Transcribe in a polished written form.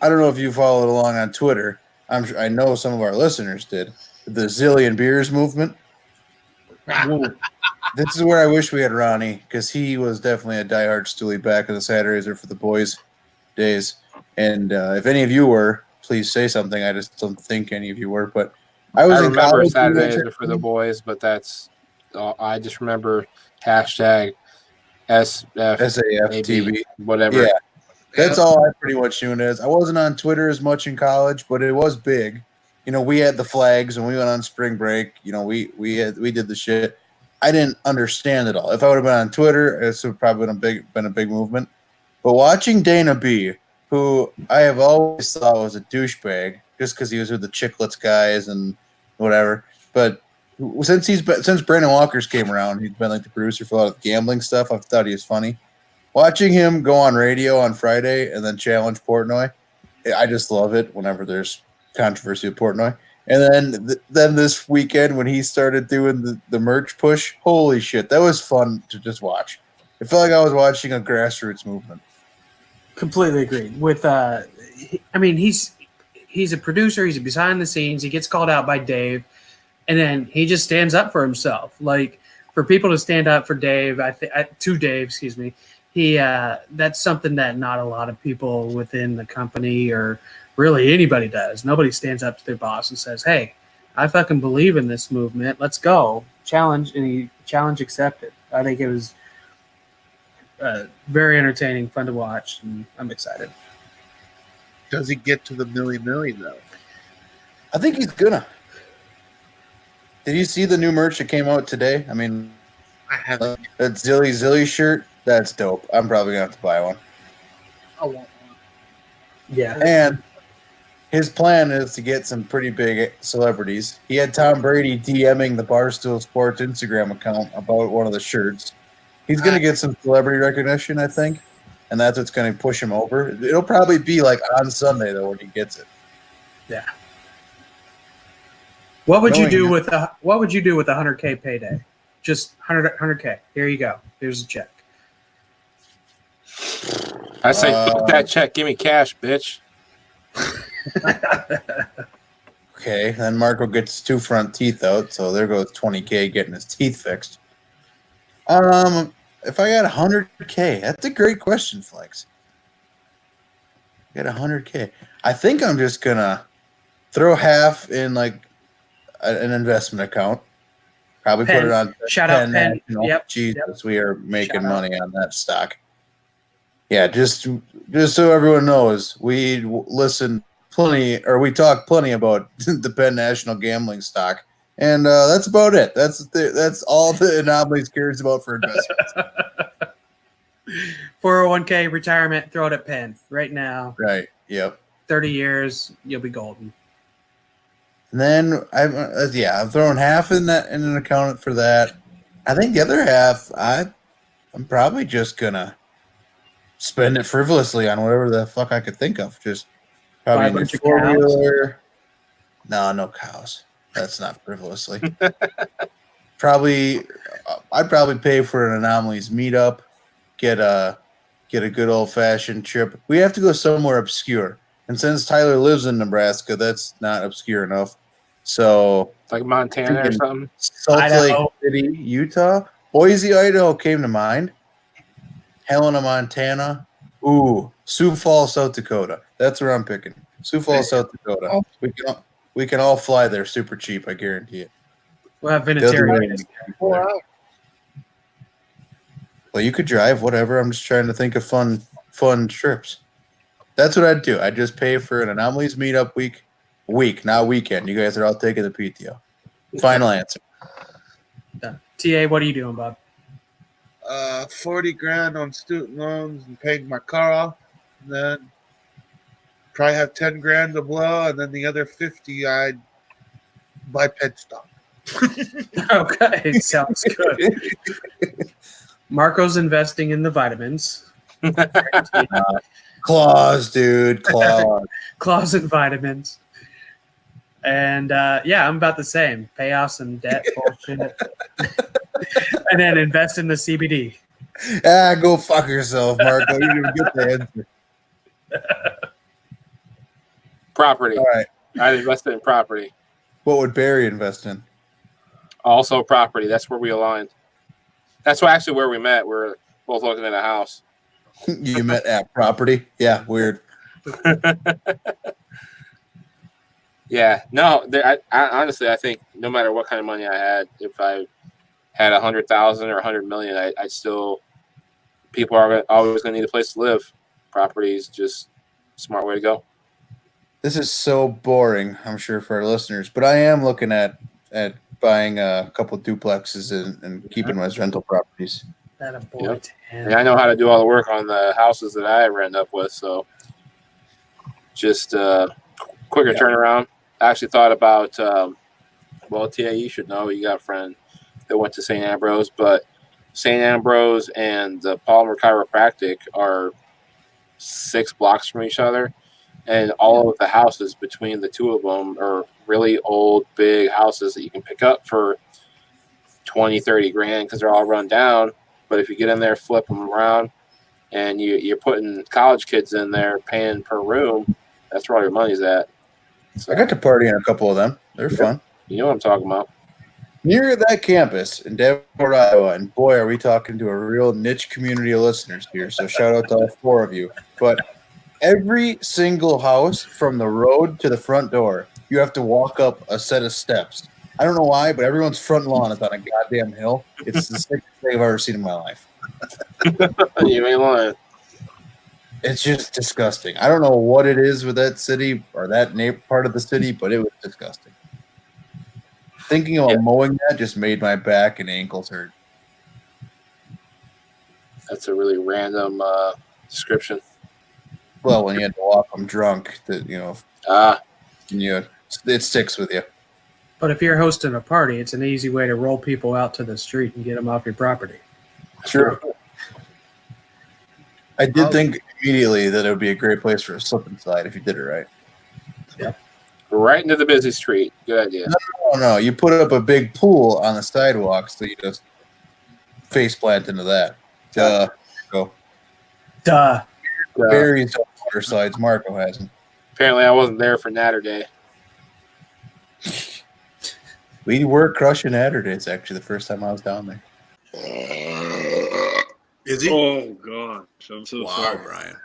I don't know if you followed along on Twitter. I know some of our listeners did. The Zillion Beers movement. This is where I wish we had Ronnie, because he was definitely a diehard Stewie back in the Saturdays or for the boys days. And if any of you were, please say something. I just don't think any of you were. But I was in remember college. Saturdays are for the boys, but that's I just remember hashtag SAFTV. whatever. Yeah, that's all I pretty much knew it as. I wasn't on Twitter as much in college, but it was big. You know, we had the flags and we went on spring break. You know, we did the shit. I didn't understand it all. If I would have been on Twitter, it would probably been a big movement. But watching Dana B, who I have always thought was a douchebag, just because he was with the Chicklets guys and whatever. But since Brandon Walker's came around, he's been like the producer for a lot of the gambling stuff. I've thought he was funny. Watching him go on radio on Friday and then challenge Portnoy, I just love it whenever there's controversy with Portnoy. And then this weekend when he started doing the merch push, holy shit, that was fun to just watch. It felt like I was watching a grassroots movement. Completely agreed. With I mean, he's a producer. He's behind the scenes. He gets called out by Dave, and then he just stands up for himself. Like, for people to stand up for Dave, to Dave, excuse me. That's something that not a lot of people within the company or really anybody does. Nobody stands up to their boss and says, "Hey, I fucking believe in this movement. Let's go." Challenge accepted. I think it was very entertaining, fun to watch, and I'm excited. Does he get to the million though? I think he's gonna. Did you see the new merch that came out today? I mean, I haven't. That Zilly shirt. That's dope. I'm probably gonna have to buy one. I want one. Yeah. And his plan is to get some pretty big celebrities. He had Tom Brady DMing the Barstool Sports Instagram account about one of the shirts. He's going to get some celebrity recognition, I think, and that's what's going to push him over. It'll probably be like on Sunday, though, when he gets it. Yeah. What would you do with a $100K payday? Just $100K. Here you go. Here's a check. I say, fuck that check. Give me cash, bitch. Okay, then Marco gets his 2 front teeth out, so there goes $20K getting his teeth fixed. If I got $100K, that's a great question, Flex. I got $100K. I think I'm just gonna throw half in like an investment account. Probably Penn. Put it on Shout out Penn. Yep. Jesus, Yep. We are making money on that stock. Yeah, just so everyone knows, we listen plenty, or we talk plenty about the Penn National Gambling stock, and that's about it. That's all the Anomalies cares about for investments. 401K retirement, throw it at Penn right now. Right. Yep. 30 years, you'll be golden. And then I'm throwing half in an account for that. I think the other half, I'm probably just gonna spend it frivolously on whatever the fuck I could think of. Just probably a new 4-wheeler. No cows. That's not frivolously. I'd probably pay for an Anomalies meetup. Get a good old fashioned trip. We have to go somewhere obscure, and since Tyler lives in Nebraska, that's not obscure enough. So, like Montana or something. Salt Lake City, Utah, Boise, Idaho came to mind. Helena, Montana. Ooh, Sioux Falls, South Dakota. That's where I'm picking. Sioux Falls, South Dakota. We can all fly there super cheap. I guarantee it. We'll have Vinatieri. Well, you could drive, whatever. I'm just trying to think of fun trips. That's what I'd do. I'd just pay for an Anomalies meetup week, not weekend. You guys are all taking the PTO. Final answer. TA, what are you doing, Bob? $40,000 on student loans and paid my car off. And then probably have $10,000 to blow, and then the other $50,000 I'd buy pet stock. Okay, sounds good. Marco's investing in the vitamins. Claws, dude. Claws and vitamins. And I'm about the same. Pay off some debt bullshit. And then invest in the CBD. Go fuck yourself, Marco. You didn't get the answer. Property. All right. I invested in property. What would Barry invest in? Also property. That's where we aligned. That's actually where we met. We're both looking at a house. You met at property? Yeah, weird. Yeah. No, I honestly, I think no matter what kind of money I had, if I had 100,000 or 100 million, I still, people are always going to need a place to live. Property is just a smart way to go. This is so boring, I'm sure, for our listeners, but I am looking at buying a couple duplexes and keeping my rental properties. That a boy. Yep. And I know how to do all the work on the houses that I end up with, so just quicker turnaround. I actually thought about, well, Tia, you should know, you got a friend that went to St. Ambrose, but St. Ambrose and the Palmer Chiropractic are 6 blocks from each other, and all of the houses between the two of them are really old, big houses that you can pick up for 20, 30 grand because they're all run down. But if you get in there, flip them around, and you're putting college kids in there paying per room, that's where all your money's at. So, I got to party in a couple of them. They're fun. You know what I'm talking about. Near that campus in Davenport, Iowa, and boy, are we talking to a real niche community of listeners here. So shout out to all 4 of you. But every single house from the road to the front door, you have to walk up a set of steps. I don't know why, but everyone's front lawn is on a goddamn hill. It's the sickest thing I've ever seen in my life. You ain't lying. It's just disgusting. I don't know what it is with that city or that part of the city, but it was disgusting. Thinking about mowing that just made my back and ankles hurt. That's a really random description. Well, when you had to walk them drunk, that it sticks with you. But if you're hosting a party, it's an easy way to roll people out to the street and get them off your property. True. I did think immediately that it would be a great place for a slip and slide if you did it right. Yep. Right into the busy street. Good idea. No. You put up a big pool on the sidewalk, so you just face plant into that. Go. Duh. Barry's on water slides. Marco hasn't. Apparently, I wasn't there for Natter Day. We were crushing Natterdays, actually, the first time I was down there. Is he? Oh, God. I'm so Wow, sorry. Brian.